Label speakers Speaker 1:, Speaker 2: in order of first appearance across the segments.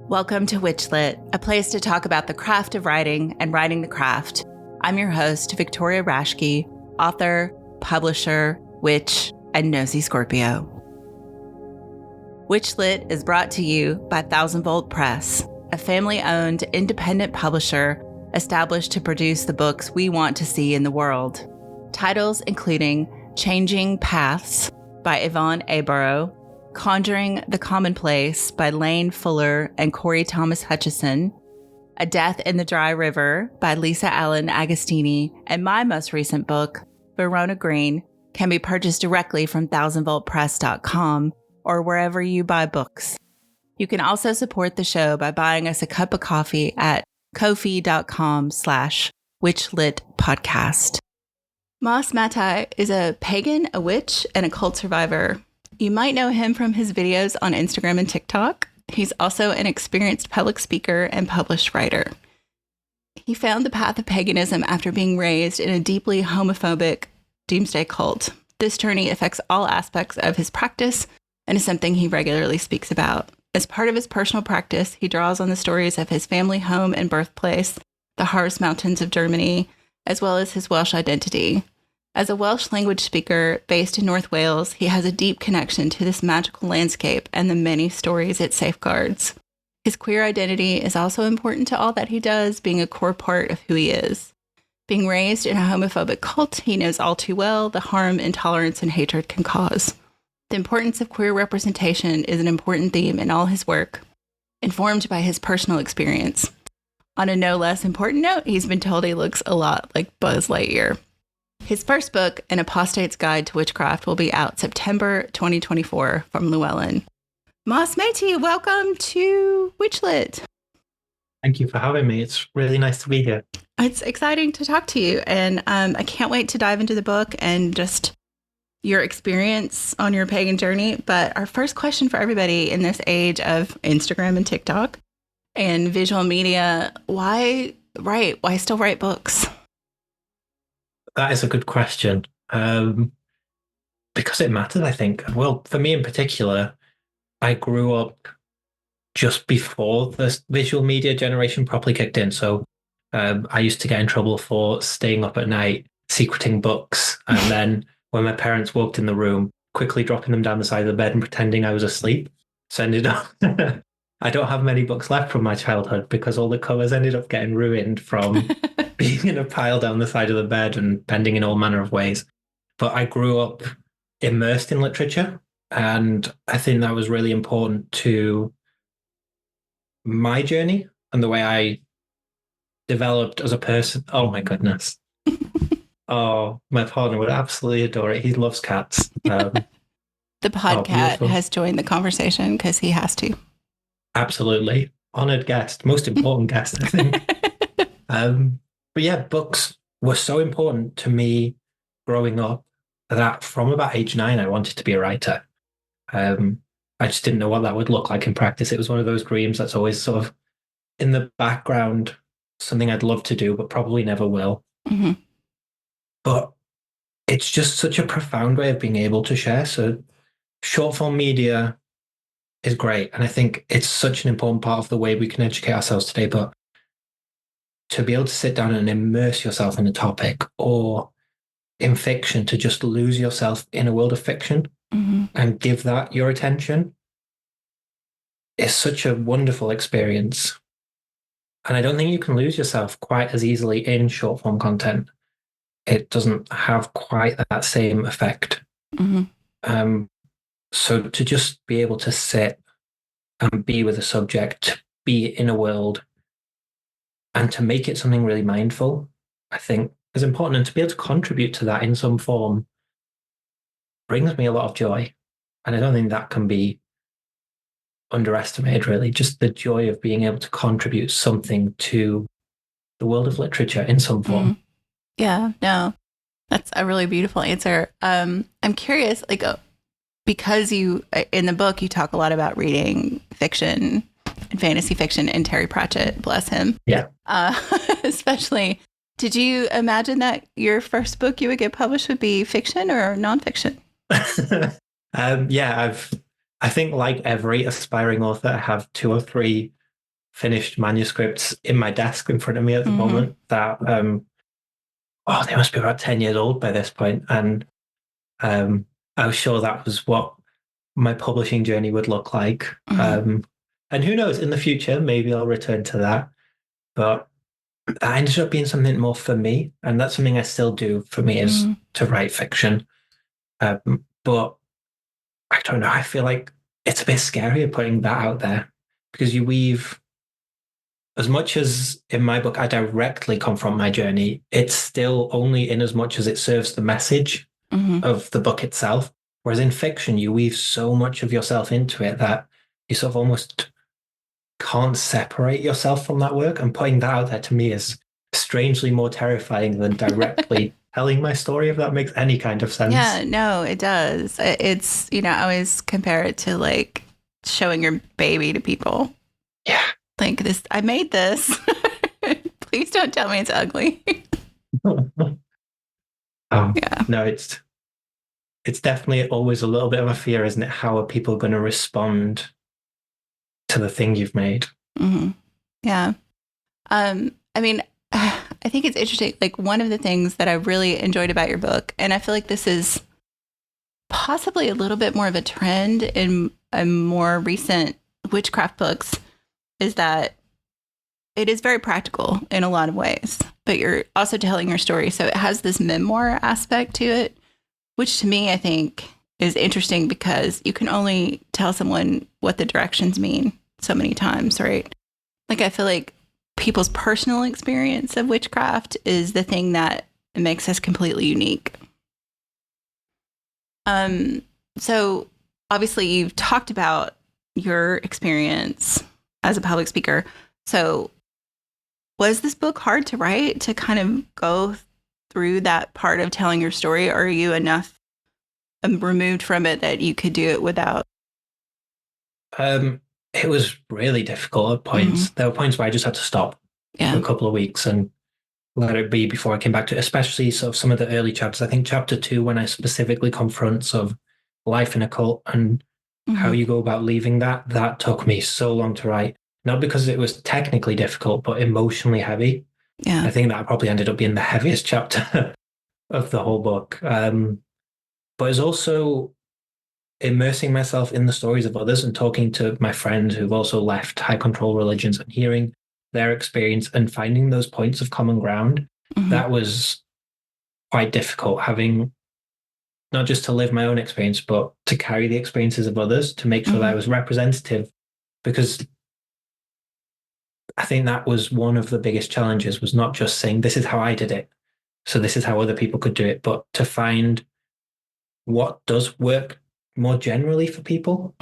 Speaker 1: Welcome to WitchLit, a place to talk about the craft of writing and writing the craft. I'm your host, Victoria Raschke, author, publisher, witch, and nosy Scorpio. WitchLit is brought to you by 1000 Volt Press, a family-owned independent publisher established to produce the books we want to see in the world. Titles including Changing Paths by Yvonne Aborough, Conjuring the Commonplace by Lane Fuller and Corey Thomas Hutchison, A Death in the Dry River by Lisa Allen-Agostini, and my most recent book, Verona Green, can be purchased directly from 1000voltpress.com or wherever you buy books. You can also support the show by buying us a cup of coffee at ko-fi.com/witchlitpodcast. Mas Matthey is a pagan, a witch, and a cult survivor. You might know him from his videos on Instagram and TikTok. He's also an experienced public speaker and published writer. He found the path of paganism after being raised in a deeply homophobic doomsday cult. This journey affects all aspects of his practice and is something he regularly speaks about. As part of his personal practice, he draws on the stories of his family home and birthplace, the Harz Mountains of Germany, as well as his Welsh identity. As a Welsh language speaker based in North Wales, he has a deep connection to this magical landscape and the many stories it safeguards. His queer identity is also important to all that he does, being a core part of who he is. Being raised in a homophobic cult, he knows all too well the harm intolerance and hatred can cause. The importance of queer representation is an important theme in all his work, informed by his personal experience. On a no less important note, he's been told he looks a lot like Buzz Lightyear. His first book, An Apostate's Guide to Witchcraft, will be out September 2024 from Llewellyn. Mas Matthey, welcome to WitchLit.
Speaker 2: Thank you for having me. It's really nice to be here.
Speaker 1: It's exciting to talk to you, and I can't wait to dive into the book and just your experience on your pagan journey. But our first question for everybody in this age of Instagram and TikTok and visual media, why write? Why still write books?
Speaker 2: That is a good question. Because it matters, I think. Well, for me in particular, I grew up just before the visual media generation properly kicked in. So I used to get in trouble for staying up at night, secreting books, and then when my parents walked in the room, quickly dropping them down the side of the bed and pretending I was asleep. So ended up, I don't have many books left from my childhood because all the covers ended up getting ruined from being in a pile down the side of the bed and bending in all manner of ways. But I grew up immersed in literature, and I think that was really important to my journey and the way I developed as a person. Oh my goodness. Oh, my partner would absolutely adore it. He loves cats.
Speaker 1: The podcat has joined the conversation because he has to.
Speaker 2: Absolutely. Honored guest. Most important guest, I think. But yeah, books were so important to me growing up that from about age 9, I wanted to be a writer. I just didn't know what that would look like in practice. It was one of those dreams that's always sort of in the background, something I'd love to do, but probably never will. Mm-hmm. But it's just such a profound way of being able to share. So short form media is great. And I think it's such an important part of the way we can educate ourselves today. But to be able to sit down and immerse yourself in a topic, or in fiction, to just lose yourself in a world of fiction and give that your attention is such a wonderful experience. And I don't think you can lose yourself quite as easily in short form content. It doesn't have quite that same effect. Mm-hmm. So to just be able to sit and be with a subject, be in a world, and to make it something really mindful, I think is important. And to be able to contribute to that in some form brings me a lot of joy. And I don't think that can be underestimated, really. Just the joy of being able to contribute something to the world of literature in some form.
Speaker 1: Mm-hmm. Yeah, no, that's a really beautiful answer. I'm curious, because you, in the book, you talk a lot about reading fiction and fantasy fiction and Terry Pratchett, bless him.
Speaker 2: Yeah.
Speaker 1: Especially, did you imagine that your first book you would get published would be fiction or nonfiction?
Speaker 2: I think like every aspiring author, I have 2 or 3 finished manuscripts in my desk in front of me at the moment that, they must be about 10 years old by this point. And I was sure that was what my publishing journey would look like. And who knows, in the future, maybe I'll return to that. But that ended up being something more for me. And that's something I still do for me, is to write fiction. But I don't know, I feel like it's a bit scarier putting that out there, because you weave, as much as in my book I directly confront my journey, it's still only in as much as it serves the message of the book itself. Whereas in fiction, you weave so much of yourself into it that you sort of almost can't separate yourself from that work. And putting that out there to me is strangely more terrifying than directly telling my story, if that makes any kind of sense.
Speaker 1: Yeah, no, it does. It's, I always compare it to like showing your baby to people.
Speaker 2: Yeah.
Speaker 1: Like, this, I made this. Please don't tell me it's ugly.
Speaker 2: Yeah. No, it's definitely always a little bit of a fear, isn't it? How are people going to respond to the thing you've made?
Speaker 1: Yeah. I mean, I think it's interesting. Like, one of the things that I really enjoyed about your book, and I feel like this is possibly a little bit more of a trend in more recent witchcraft books, is that it is very practical in a lot of ways, but you're also telling your story. So it has this memoir aspect to it, which to me, I think is interesting, because you can only tell someone what the directions mean so many times, right? Like, I feel like people's personal experience of witchcraft is the thing that makes us completely unique. So obviously you've talked about your experience as a public speaker. So was this book hard to write, to kind of go through that part of telling your story? Or are you enough removed from it that you could do it without?
Speaker 2: It was really difficult at points. There were points where I just had to stop for a couple of weeks and let it be before I came back to it, especially sort of some of the early chapters. I think chapter 2, when I specifically confront sort of life in a cult and how you go about leaving that took me so long to write. Not because it was technically difficult, but emotionally heavy.
Speaker 1: Yeah.
Speaker 2: I think that probably ended up being the heaviest chapter of the whole book. But it's also immersing myself in the stories of others and talking to my friends who've also left high control religions and hearing their experience and finding those points of common ground. That was quite difficult, having not just to live my own experience, but to carry the experiences of others, to make sure that I was representative, because I think that was one of the biggest challenges, was not just saying, this is how I did it, so this is how other people could do it, but to find what does work more generally for people.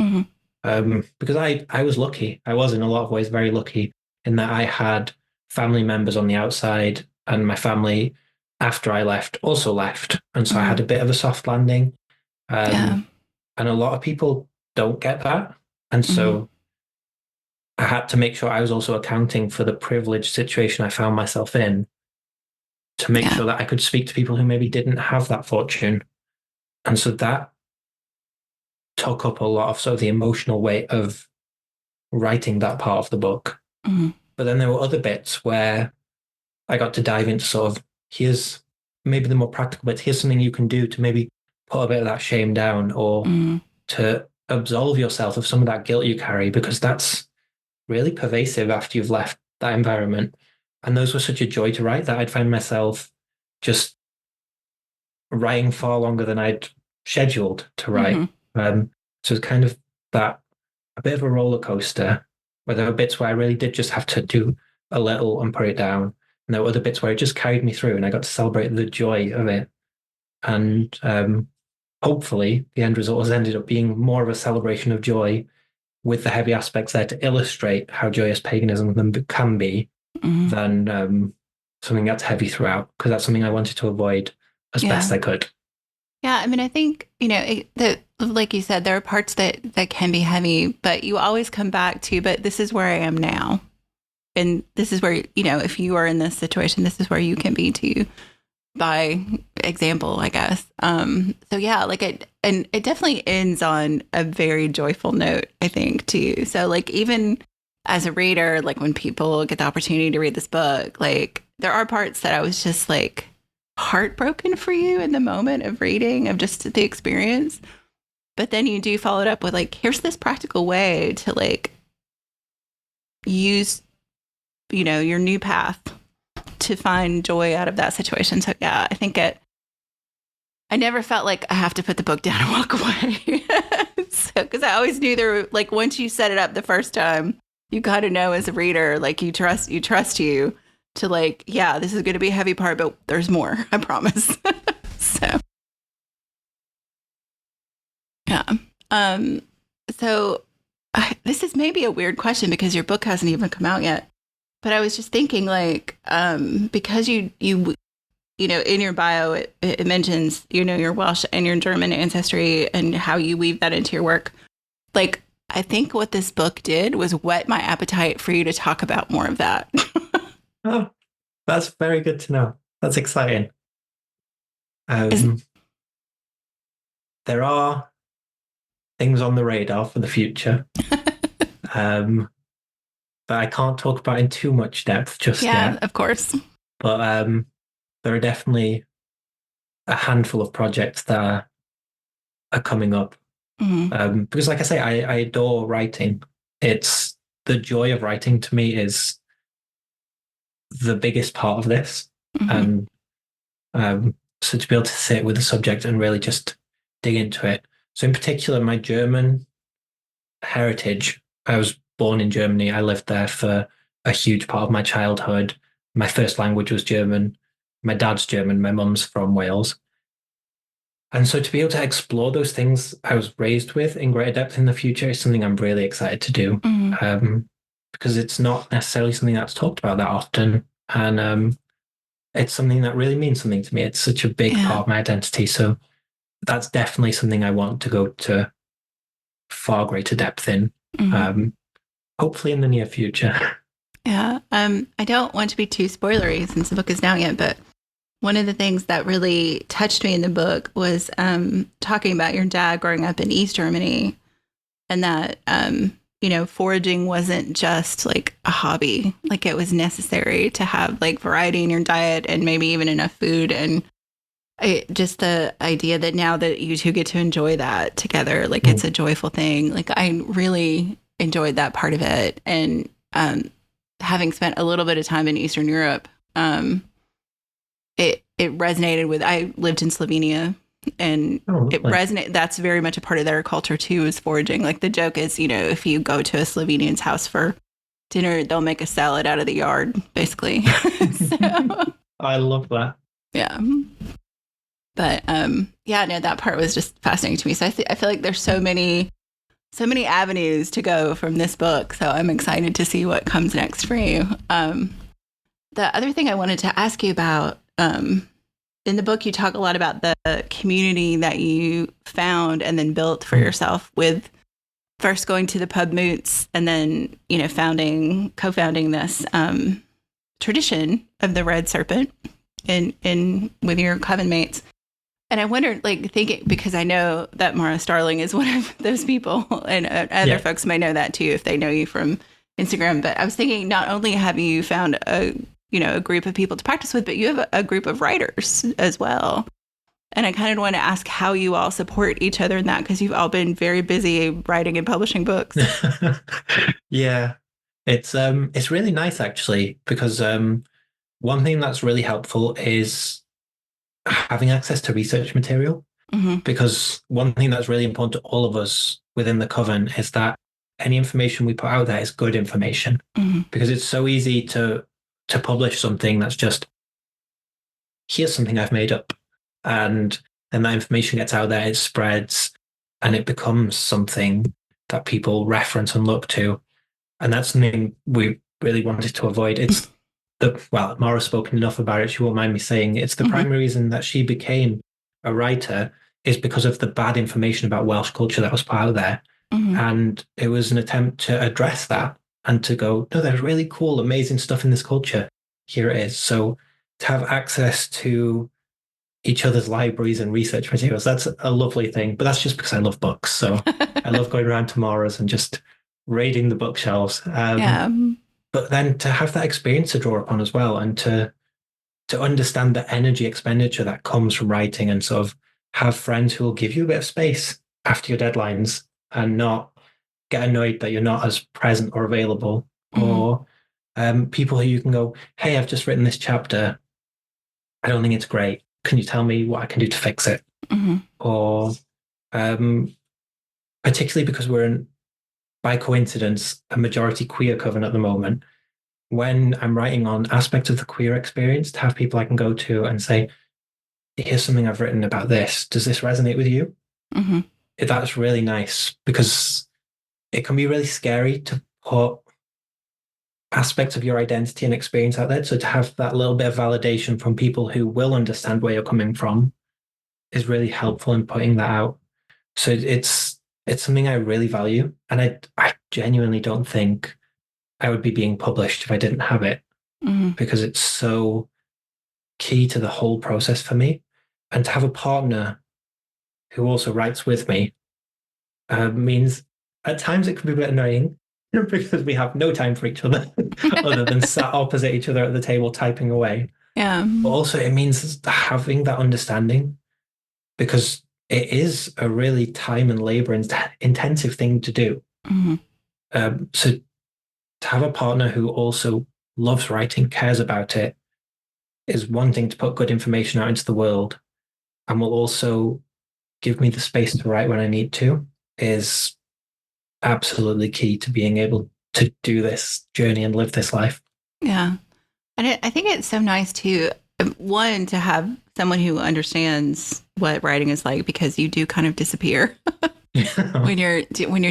Speaker 2: Because I was lucky. I was in a lot of ways very lucky in that I had family members on the outside, and my family after I left also left. And so I had a bit of a soft landing. And a lot of people don't get that. And so I had to make sure I was also accounting for the privileged situation I found myself in, to make sure that I could speak to people who maybe didn't have that fortune. And so that took up a lot of sort of the emotional weight of writing that part of the book. But then there were other bits where I got to dive into sort of, here's maybe the more practical bits. Here's something you can do to maybe put a bit of that shame down, or to absolve yourself of some of that guilt you carry, because that's really pervasive after you've left that environment. And those were such a joy to write that I'd find myself just writing far longer than I'd scheduled to write. So it's kind of that, a bit of a roller coaster, where there were bits where I really did just have to do a little and put it down. And there were other bits where it just carried me through, and I got to celebrate the joy of it. And hopefully the end result has ended up being more of a celebration of joy, with the heavy aspects there to illustrate how joyous paganism can be, than something that's heavy throughout, because that's something I wanted to avoid as best I could.
Speaker 1: Yeah, I mean, I think, like you said, there are parts that can be heavy, but you always come back to, but this is where I am now. And this is where, if you are in this situation, this is where you can be too, by example, I guess. So yeah, it definitely ends on a very joyful note, I think, too. So like, even as a reader, like when people get the opportunity to read this book, like there are parts that I was just like heartbroken for you in the moment of reading, of just the experience. But then you do follow it up with like, here's this practical way to like use, you know, your new path to find joy out of that situation. So yeah, I think I never felt like I have to put the book down and walk away. So, because I always knew there were, like, once you set it up the first time, you got to know as a reader, like you trust you to like, yeah, this is going to be a heavy part, but there's more, I promise. So yeah. So this is maybe a weird question because your book hasn't even come out yet, but I was just thinking like, because you know, in your bio, it mentions, you know, your Welsh and your German ancestry and how you weave that into your work. Like, I think what this book did was whet my appetite for you to talk about more of that.
Speaker 2: Oh, that's very good to know. That's exciting. There are things on the radar for the future, but I can't talk about in too much depth just yet.
Speaker 1: Yeah, of course.
Speaker 2: But there are definitely a handful of projects that are coming up. Mm-hmm. Because like I say, I adore writing. It's the joy of writing to me is the biggest part of this. Mm-hmm. And so to be able to sit with the subject and really just dig into it. So in particular, my German heritage, I was born in Germany. I lived there for a huge part of my childhood. My first language was German. My dad's German. My mum's from Wales. And so to be able to explore those things I was raised with in greater depth in the future is something I'm really excited to do. Mm-hmm. Because it's not necessarily something that's talked about that often. And it's something that really means something to me. It's such a big part of my identity. So that's definitely something I want to go to far greater depth in, hopefully in the near future.
Speaker 1: Yeah. I don't want to be too spoilery since the book isn't out yet, but one of the things that really touched me in the book was talking about your dad growing up in East Germany and that, you know, foraging wasn't just like a hobby, like it was necessary to have like variety in your diet and maybe even enough food. And just the idea that now that you two get to enjoy that together, like it's a joyful thing. Like I really enjoyed that part of it. And having spent a little bit of time in Eastern Europe, it resonated with, I lived in Slovenia and it resonated. That's very much a part of their culture too, is foraging. Like the joke is, you know, if you go to a Slovenian's house for dinner, they'll make a salad out of the yard, basically. So,
Speaker 2: I love that.
Speaker 1: Yeah. But yeah, no, that part was just fascinating to me. So I feel like there's so many avenues to go from this book. So I'm excited to see what comes next for you. The other thing I wanted to ask you about, in the book, you talk a lot about the community that you found and then built for yourself with first going to the pub moots and then, you know, co-founding this tradition of the Red Serpent in with your coven mates. And I wondered, like, thinking, because I know that Mara Starling is one of those people, and other folks may know that too if they know you from Instagram. But I was thinking, not only have you found a group of people to practice with, but you have a group of writers as well. And I kind of want to ask how you all support each other in that, because you've all been very busy writing and publishing books.
Speaker 2: Yeah, it's really nice actually, because one thing that's really helpful is having access to research material. Mm-hmm. Because one thing that's really important to all of us within the coven is that any information we put out there is good information. Mm-hmm. Because it's so easy to publish something that's just, here's something I've made up. And then that information gets out there, it spreads, and it becomes something that people reference and look to. And that's something we really wanted to avoid. It's Mara's spoken enough about it, she won't mind me saying, it's the primary reason that she became a writer is because of the bad information about Welsh culture that was put out there. Mm-hmm. And it was an attempt to address that and to go, no, there's really cool, amazing stuff in this culture. Here it is. So to have access to each other's libraries and research materials, that's a lovely thing. But that's just because I love books. So I love going around to Mara's and just raiding the bookshelves.
Speaker 1: Yeah.
Speaker 2: But then to have that experience to draw upon as well, and to understand the energy expenditure that comes from writing, and sort of have friends who will give you a bit of space after your deadlines and not get annoyed that you're not as present or available, or people who you can go, hey, I've just written this chapter. I don't think it's great. Can you tell me what I can do to fix it? Or particularly because we're in, by coincidence, a majority queer coven at the moment, when I'm writing on aspects of the queer experience, to have people I can go to and say, here's something I've written about this. Does this resonate with you? That's really nice, because it can be really scary to put aspects of your identity and experience out there. So to have that little bit of validation from people who will understand where you're coming from is really helpful in putting that out. So it's something I really value. And I genuinely don't think I would be being published if I didn't have it, because it's so key to the whole process for me. And to have a partner who also writes with me means at times it can be a bit annoying because we have no time for each other other than sat opposite each other at the table typing away.
Speaker 1: Yeah.
Speaker 2: But also it means having that understanding, because it is a really time and labor intensive thing to do. So to have a partner who also loves writing, cares about it, is one thing to put good information out into the world, and will also give me the space to write when I need to, is absolutely key to being able to do this journey and live this life.
Speaker 1: Yeah. And I think it's so nice to, one, to have someone who understands what writing is like, because you do kind of disappear when you're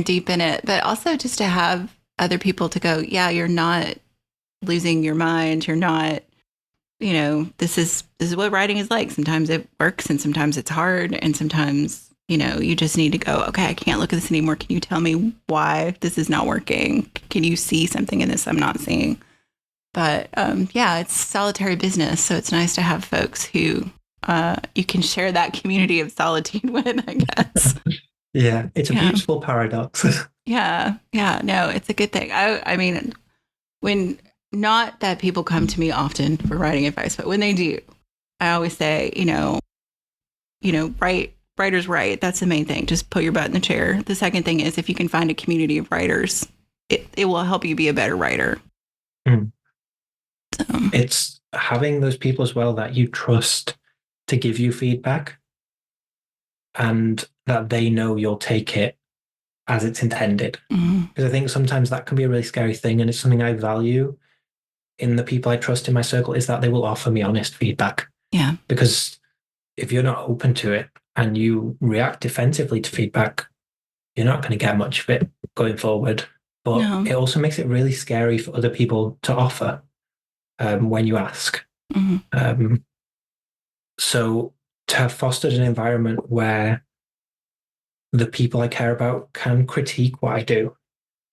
Speaker 1: deep in it, but also just to have other people to go, yeah, you're not losing your mind. You're not, this is what writing is like. Sometimes it works and sometimes it's hard. And sometimes, you just need to go, okay, I can't look at this anymore. Can you tell me why this is not working? Can you see something in this I'm not seeing? But yeah, it's solitary business. So it's nice to have folks who you can share that community of solitude with, I guess.
Speaker 2: Yeah, it's a beautiful paradox.
Speaker 1: Yeah. No, it's a good thing. I mean, when, not that people come to me often for writing advice, but when they do, I always say, writers write. That's the main thing. Just put your butt in the chair. The second thing is, if you can find a community of writers, it will help you be a better writer. So.
Speaker 2: It's having those people as well that you trust to give you feedback, and that they know you'll take it as it's intended. Because I think sometimes that can be a really scary thing, and it's something I value in the people I trust in my circle, is that they will offer me honest feedback.
Speaker 1: Yeah.
Speaker 2: Because if you're not open to it and you react defensively to feedback, you're not going to get much of it going forward. But it also makes it really scary for other people to offer when you ask. So to have fostered an environment where the people I care about can critique what I do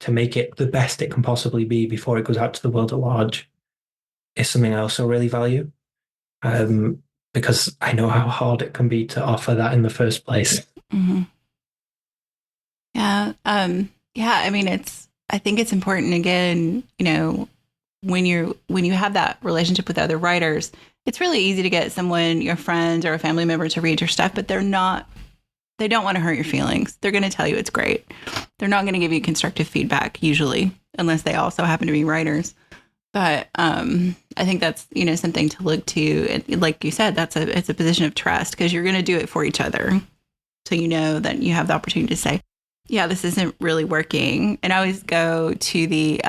Speaker 2: to make it the best it can possibly be before it goes out to the world at large is something I also really value, because I know how hard it can be to offer that in the first place.
Speaker 1: Yeah. I mean, I think it's important, again, when you have that relationship with other writers, it's really easy to get someone, your friend or a family member, to read your stuff, but they don't want to hurt your feelings. They're going to tell you it's great. They're not going to give you constructive feedback usually, unless they also happen to be writers. But I think that's, something to look to. And like you said, it's a position of trust, because you're going to do it for each other. So that you have the opportunity to say, yeah, this isn't really working. And I always go to the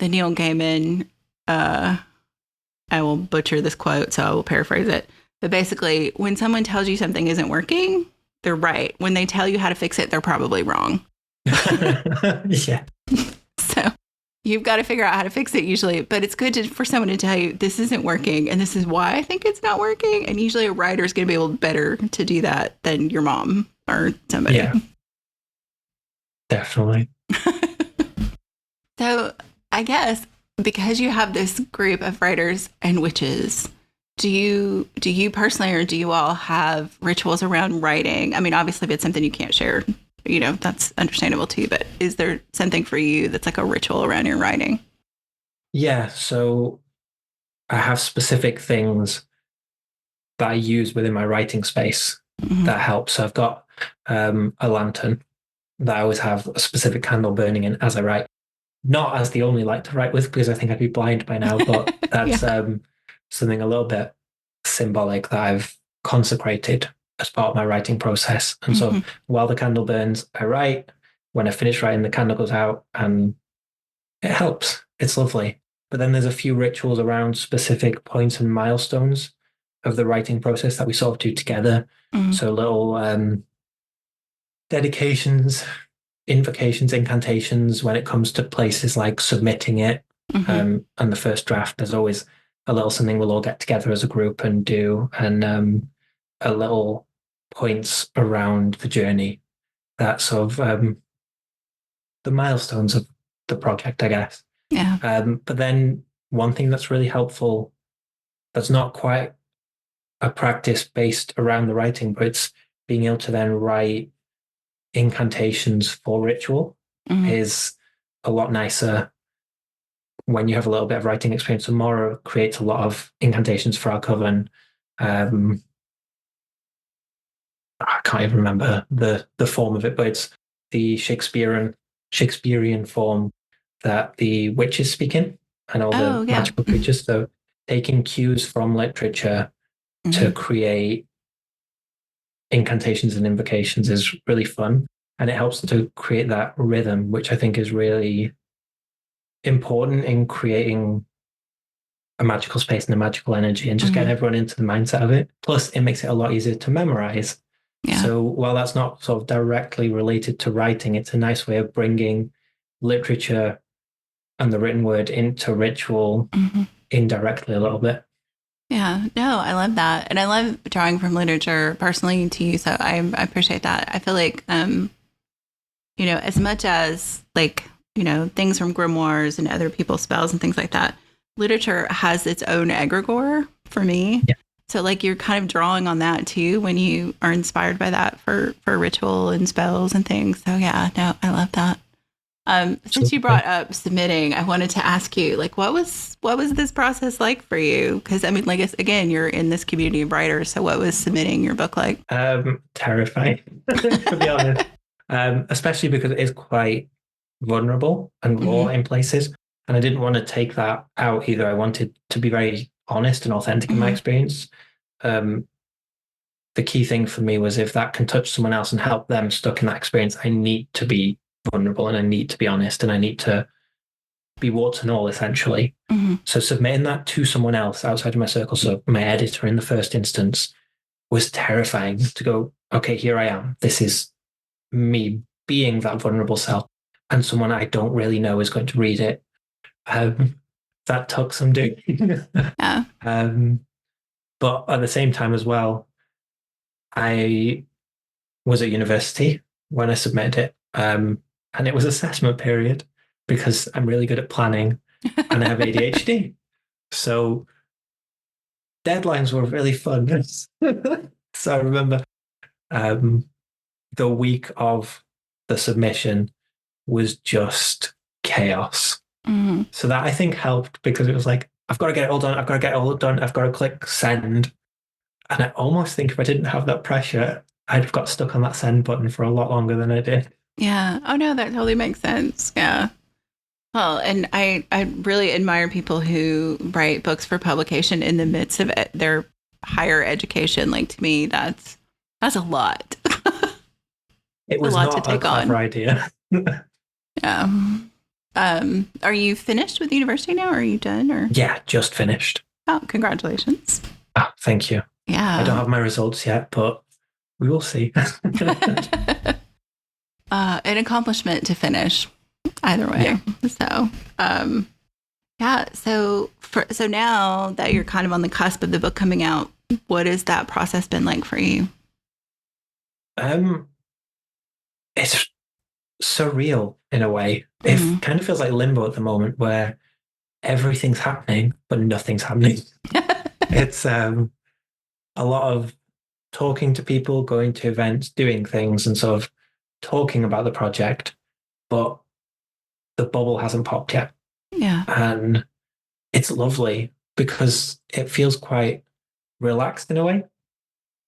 Speaker 1: Neil Gaiman, I will butcher this quote, so I will paraphrase it. But basically, when someone tells you something isn't working, they're right. When they tell you how to fix it, they're probably wrong.
Speaker 2: Yeah.
Speaker 1: So you've got to figure out how to fix it usually. But it's good for someone to tell you, this isn't working, and this is why I think it's not working. And usually a writer is going to be able better to do that than your mom or somebody.
Speaker 2: Yeah. Definitely.
Speaker 1: So I guess because you have this group of writers and witches, do you personally, or do you all have rituals around writing? I mean, obviously, if it's something you can't share that's understandable too. But is there something for you that's like a ritual around your writing?
Speaker 2: Yeah, so I have specific things that I use within my writing space that helps. So I've got a lantern that I always have a specific candle burning in as I write. Not as the only light to write with, because I think I'd be blind by now, but that's something a little bit symbolic that I've consecrated as part of my writing process. And so while the candle burns, I write. When I finish writing, the candle goes out and it helps. It's lovely. But then there's a few rituals around specific points and milestones of the writing process that we sort of do together. So little dedications, invocations, incantations when it comes to places like submitting it and the first draft. There's always a little something we'll all get together as a group and do, and a little points around the journey that sort of the milestones of the project, I guess.
Speaker 1: Yeah.
Speaker 2: But then one thing that's really helpful, that's not quite a practice based around the writing, but it's being able to then write incantations for ritual is a lot nicer when you have a little bit of writing experience. So Maura creates a lot of incantations for our coven. I can't even remember the form of it, but it's the Shakespearean form that the witches speak in and all the magical creatures. So taking cues from literature to create incantations and invocations is really fun. And it helps to create that rhythm, which I think is really important in creating a magical space and a magical energy and just getting everyone into the mindset of it. Plus, it makes it a lot easier to memorize. Yeah. So while that's not sort of directly related to writing, it's a nice way of bringing literature and the written word into ritual indirectly a little bit.
Speaker 1: Yeah, no, I love that. And I love drawing from literature personally too. So I appreciate that. I feel like, as much as like, things from grimoires and other people's spells and things like that, literature has its own egregore for me. Yeah. So like you're kind of drawing on that too when you are inspired by that for ritual and spells and things. So yeah, no, I love that. Since you brought up submitting, I wanted to ask you, like, what was this process like for you? Because I mean, like, again, you're in this community of writers. So what was submitting your book like?
Speaker 2: Terrifying, to be honest. Especially because it is quite vulnerable and raw in places. And I didn't want to take that out either. I wanted to be very honest and authentic in my experience. The key thing for me was if that can touch someone else and help them stuck in that experience, I need to be vulnerable and I need to be honest and I need to be warts and all, essentially. So submitting that to someone else outside of my circle, so my editor in the first instance, was terrifying to go, okay, here I am. This is me being that vulnerable self and someone I don't really know is going to read it. That took some doing.
Speaker 1: Yeah.
Speaker 2: But at the same time as well, I was at university when I submitted it. And it was assessment period because I'm really good at planning and I have ADHD. So deadlines were really fun. So I remember the week of the submission was just chaos. So that I think helped because it was like, I've got to get it all done. I've got to get it all done. I've got to click send. And I almost think if I didn't have that pressure, I'd have got stuck on that send button for a lot longer than I did.
Speaker 1: Yeah. Oh, no, that totally makes sense. Yeah. Well, and I really admire people who write books for publication in the midst of their higher education. Like, to me, that's a lot.
Speaker 2: It was not a clever idea.
Speaker 1: Yeah. Are you finished with university now? Or are you done? Or
Speaker 2: yeah, just finished.
Speaker 1: Oh, congratulations.
Speaker 2: Oh, thank you.
Speaker 1: Yeah.
Speaker 2: I don't have my results yet, but we will see.
Speaker 1: An accomplishment to finish either way. Yeah. So, yeah. So now that you're kind of on the cusp of the book coming out, what has that process been like for you?
Speaker 2: It's surreal in a way. It kind of feels like limbo at the moment where everything's happening, but nothing's happening. It's a lot of talking to people, going to events, doing things, and sort of talking about the project, but the bubble hasn't popped yet.
Speaker 1: Yeah.
Speaker 2: And it's lovely because it feels quite relaxed in a way.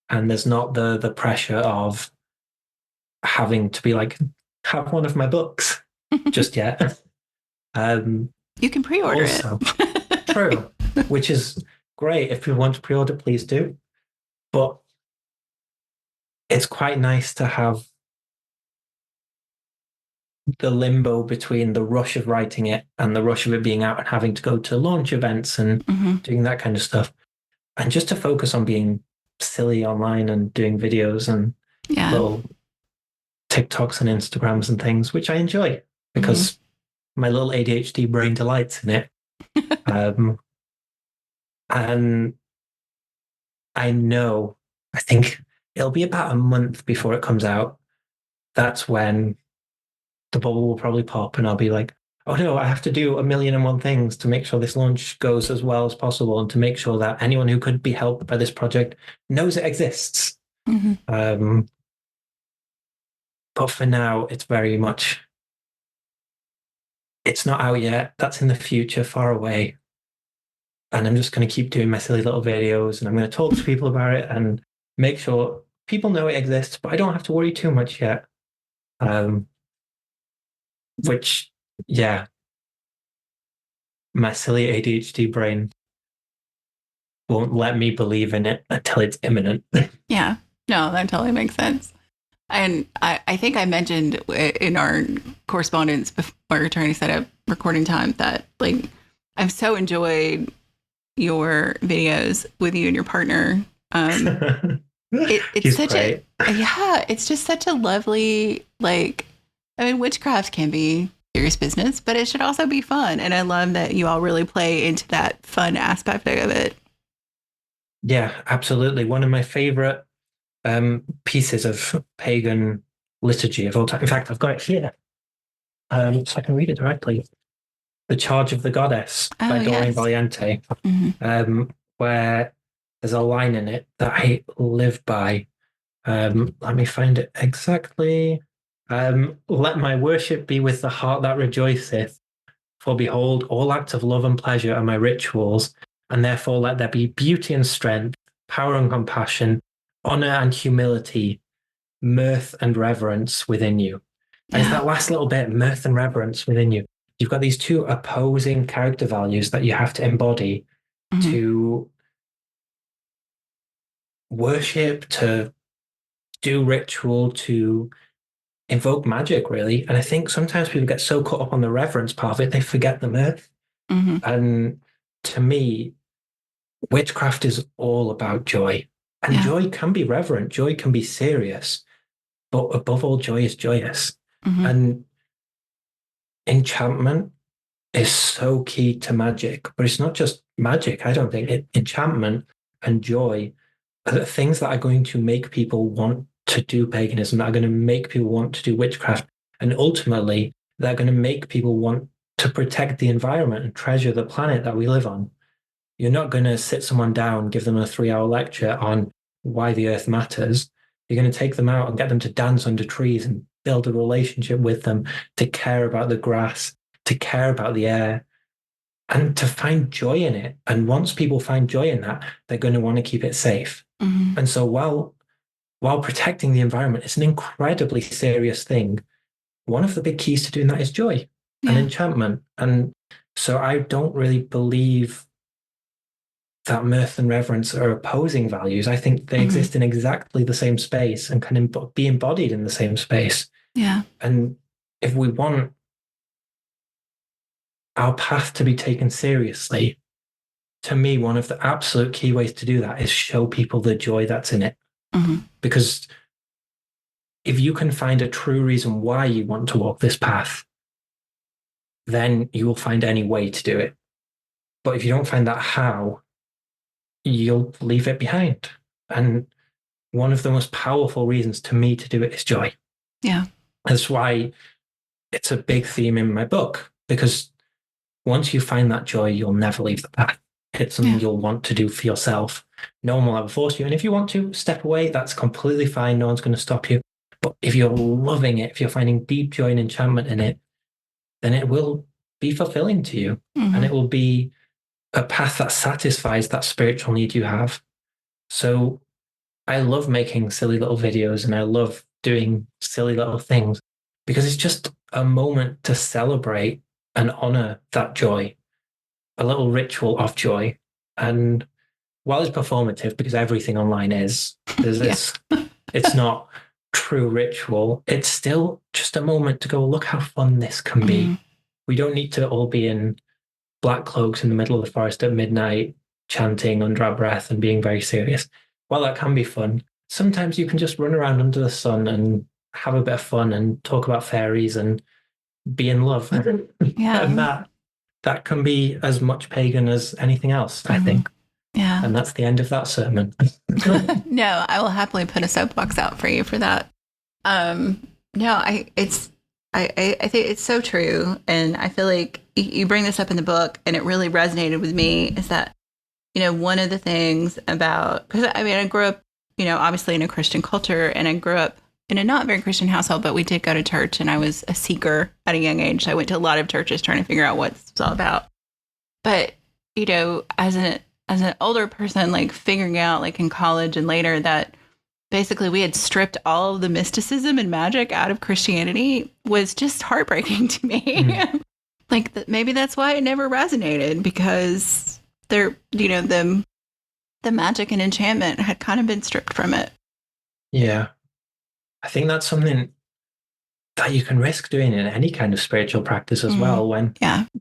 Speaker 2: And there's not the pressure of having to be like, have one of my books just yet.
Speaker 1: You can pre-order
Speaker 2: Also,
Speaker 1: it.
Speaker 2: true, which is great. If you want to pre-order, please do. But it's quite nice to have the limbo between the rush of writing it and the rush of it being out and having to go to launch events and doing that kind of stuff. And just to focus on being silly online and doing videos and little TikToks and Instagrams and things, which I enjoy because my little ADHD brain delights in it. And I think it'll be about a month before it comes out. That's when the bubble will probably pop and I'll be like, oh no, I have to do 1,000,001 things to make sure this launch goes as well as possible and to make sure that anyone who could be helped by this project knows it exists. But for now, it's very much, it's not out yet. That's in the future, far away. And I'm just going to keep doing my silly little videos and I'm going to talk to people about it and make sure people know it exists, but I don't have to worry too much yet. Which, yeah, my silly ADHD brain won't let me believe in it until it's imminent.
Speaker 1: Yeah, no, that totally makes sense. And I think I mentioned in our correspondence before trying to set up recording time that like I've so enjoyed your videos with you and your partner. It's such great. It's just such a lovely, like, I mean, witchcraft can be serious business, but it should also be fun. And I love that you all really play into that fun aspect of it.
Speaker 2: Yeah, absolutely. One of my favorite pieces of pagan liturgy of all time. In fact, I've got it here, so I can read it directly. The Charge of the Goddess by Doreen Valiente, where there's a line in it that I live by. Let me find it exactly. Let my worship be with the heart that rejoiceth, for behold, all acts of love and pleasure are my rituals, and therefore let there be beauty and strength, power and compassion, honor and humility, mirth and reverence within you. And it's that last little bit, mirth and reverence within you. You've got these two opposing character values that you have to embody to worship, to do ritual, to invoke magic, really. And I think sometimes people get so caught up on the reverence part of it, they forget the mirth. And to me, witchcraft is all about joy. And joy can be reverent, joy can be serious, but above all, joy is joyous. And enchantment is so key to magic, but it's not just magic, I don't think. Enchantment and joy are the things that are going to make people want to do paganism, that are going to make people want to do witchcraft. And ultimately, they're going to make people want to protect the environment and treasure the planet that we live on. You're not going to sit someone down, give them a 3-hour lecture on why the earth matters. You're going to take them out and get them to dance under trees and build a relationship with them, to care about the grass, to care about the air, and to find joy in it. And once people find joy in that, they're going to want to keep it safe. And so while protecting the environment is an incredibly serious thing, one of the big keys to doing that is joy and enchantment. And so I don't really believe that mirth and reverence are opposing values. I think they exist in exactly the same space and can be embodied in the same space. And if we want our path to be taken seriously, to me, one of the absolute key ways to do that is show people the joy that's in it. Because if you can find a true reason why you want to walk this path, then you will find any way to do it. But if you don't find that how, you'll leave it behind. And one of the most powerful reasons to me to do it is joy. That's why it's a big theme in my book, because once you find that joy, you'll never leave the path. It's something you'll want to do for yourself. No one will ever force you. And if you want to step away, that's completely fine. No one's going to stop you. But if you're loving it, if you're finding deep joy and enchantment in it, then it will be fulfilling to you. And it will be a path that satisfies that spiritual need you have. So I love making silly little videos and I love doing silly little things because it's just a moment to celebrate and honor that joy, a little ritual of joy. And while it's performative, because everything online is, there's this, it's not true ritual. It's still just a moment to go, look how fun this can be. We don't need to all be in black cloaks in the middle of the forest at midnight, chanting under our breath and being very serious. While that can be fun, sometimes you can just run around under the sun and have a bit of fun and talk about fairies and be in love.
Speaker 1: Yeah.
Speaker 2: And that can be as much pagan as anything else, I think.
Speaker 1: Yeah.
Speaker 2: And that's the end of that sermon.
Speaker 1: No, I will happily put a soapbox out for you for that. No, I think it's so true. And I feel like you bring this up in the book and it really resonated with me is that, one of the things about, because I grew up, obviously in a Christian culture, and I grew up in a not very Christian household, but we did go to church and I was a seeker at a young age. So I went to a lot of churches trying to figure out what it's all about. But, as an older person, like figuring out like in college and later that basically we had stripped all of the mysticism and magic out of Christianity was just heartbreaking to me. Like maybe that's why it never resonated, because the magic and enchantment had kind of been stripped from it.
Speaker 2: Yeah. I think that's something that you can risk doing in any kind of spiritual practice as well.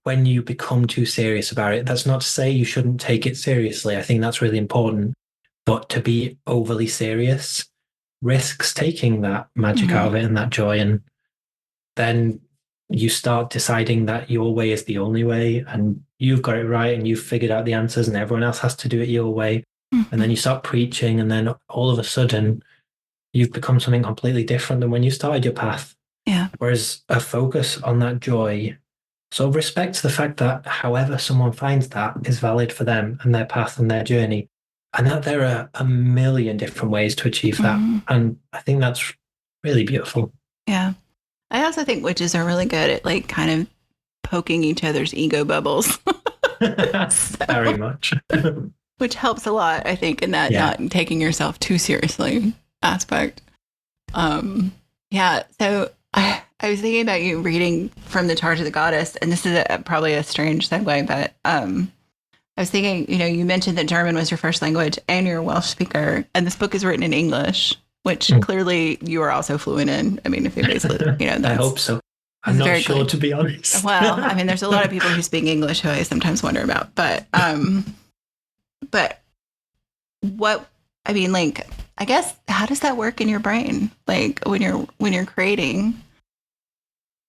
Speaker 2: When you become too serious about it, that's not to say you shouldn't take it seriously. I think that's really important. But to be overly serious risks taking that magic out of it and that joy. And then you start deciding that your way is the only way and you've got it right and you've figured out the answers and everyone else has to do it your way. And then you start preaching and then all of a sudden you've become something completely different than when you started your path.
Speaker 1: Yeah.
Speaker 2: Whereas a focus on that joy sort of respects the fact that however someone finds that is valid for them and their path and their journey. And that there are a million different ways to achieve that. And I think that's really beautiful.
Speaker 1: Yeah. I also think witches are really good at like kind of poking each other's ego bubbles.
Speaker 2: Very much.
Speaker 1: Which helps a lot, I think, in that not taking yourself too seriously aspect. So I was thinking about you reading from The Charge of the Goddess, and this is probably a strange segue, but I was thinking, you mentioned that German was your first language and you're a Welsh speaker, and this book is written in English, which clearly you are also fluent in. I mean, if you basically,
Speaker 2: I hope so. I'm not sure, to be honest.
Speaker 1: Well, I mean, there's a lot of people who speak English who I sometimes wonder about, but what, I mean, like, I guess, how does that work in your brain? Like when you're creating?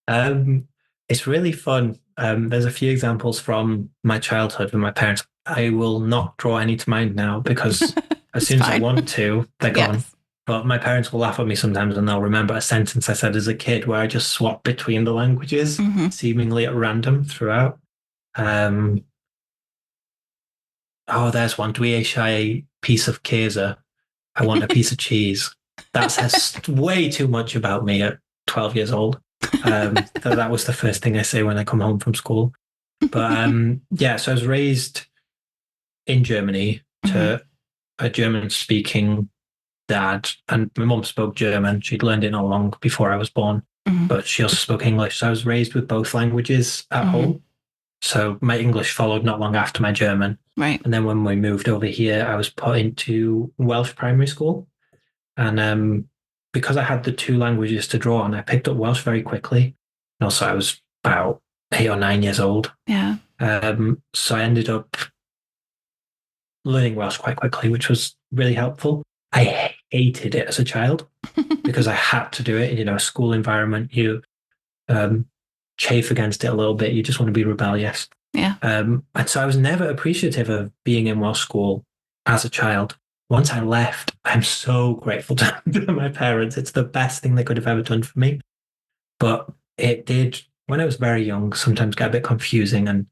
Speaker 2: It's really fun. There's a few examples from my childhood with my parents. I will not draw any to mind now because as soon as I want to, they're gone. But my parents will laugh at me sometimes and they'll remember a sentence I said as a kid where I just swapped between the languages, seemingly at random throughout. There's one. Dwi eisiau piece of käse. I want a piece of cheese. That says way too much about me at 12 years old. That was the first thing I say when I come home from school. But so I was raised in Germany to a German-speaking dad, and my mum spoke German. She'd learned it not long before I was born, but she also spoke English. So I was raised with both languages at home. So my English followed not long after my German.
Speaker 1: Right.
Speaker 2: And then when we moved over here, I was put into Welsh primary school. And because I had the two languages to draw on, I picked up Welsh very quickly. And also I was about 8 or 9 years old.
Speaker 1: Yeah.
Speaker 2: So I ended up learning Welsh quite quickly, which was really helpful. I hated it as a child because I had to do it in a school environment. You chafe against it a little bit. You just want to be rebellious.
Speaker 1: Yeah.
Speaker 2: And so I was never appreciative of being in Welsh school as a child. Once I left, I'm so grateful to my parents. It's the best thing they could have ever done for me. But it did, when I was very young, sometimes get a bit confusing and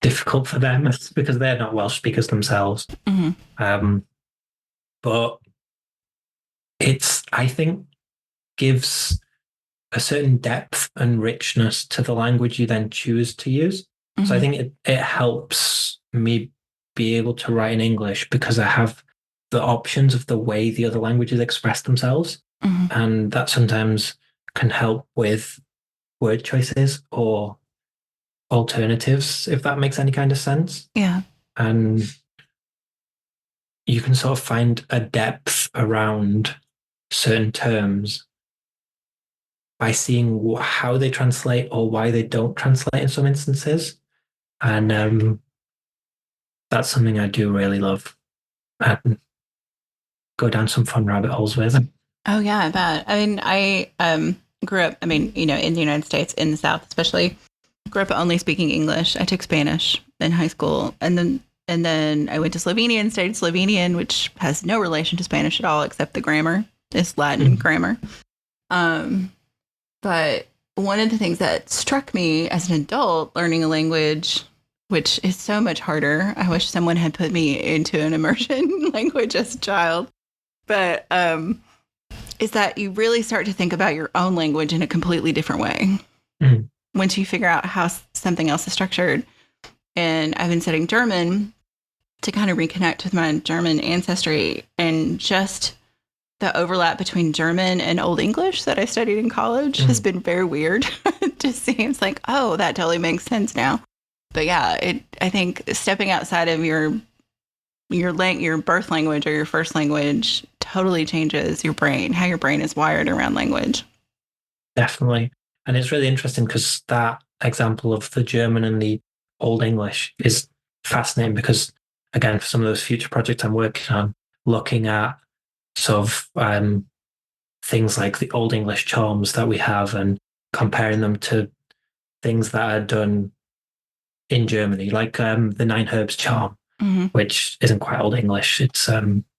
Speaker 2: difficult for them because they're not Welsh speakers themselves. But I think gives a certain depth and richness to the language you then choose to use. So I think it helps me be able to write in English because I have the options of the way the other languages express themselves. And that sometimes can help with word choices or alternatives, if that makes any kind of sense.
Speaker 1: Yeah.
Speaker 2: And you can sort of find a depth around certain terms by seeing how they translate or why they don't translate in some instances. And that's something I do really love and go down some fun rabbit holes with.
Speaker 1: Oh, yeah, I bet. I mean, I grew up, in the United States, in the South especially, grew up only speaking English. I took Spanish in high school. And then I went to Slovenia and studied Slovenian, which has no relation to Spanish at all, except the grammar is Latin grammar. But one of the things that struck me as an adult learning a language, which is so much harder, I wish someone had put me into an immersion language as a child, but is that you really start to think about your own language in a completely different way once you figure out how something else is structured. And I've been studying German to kind of reconnect with my German ancestry, and just the overlap between German and Old English that I studied in college has been very weird to see. It's like, oh, that totally makes sense now. But yeah, I think stepping outside of your birth language or your first language totally changes your brain, how your brain is wired around language.
Speaker 2: Definitely. And it's really interesting because that example of the German and the Old English is fascinating because, again, for some of those future projects I'm working on, looking at sort of things like the Old English charms that we have and comparing them to things that are done in Germany, like the Nine Herbs charm, which isn't quite Old English. It's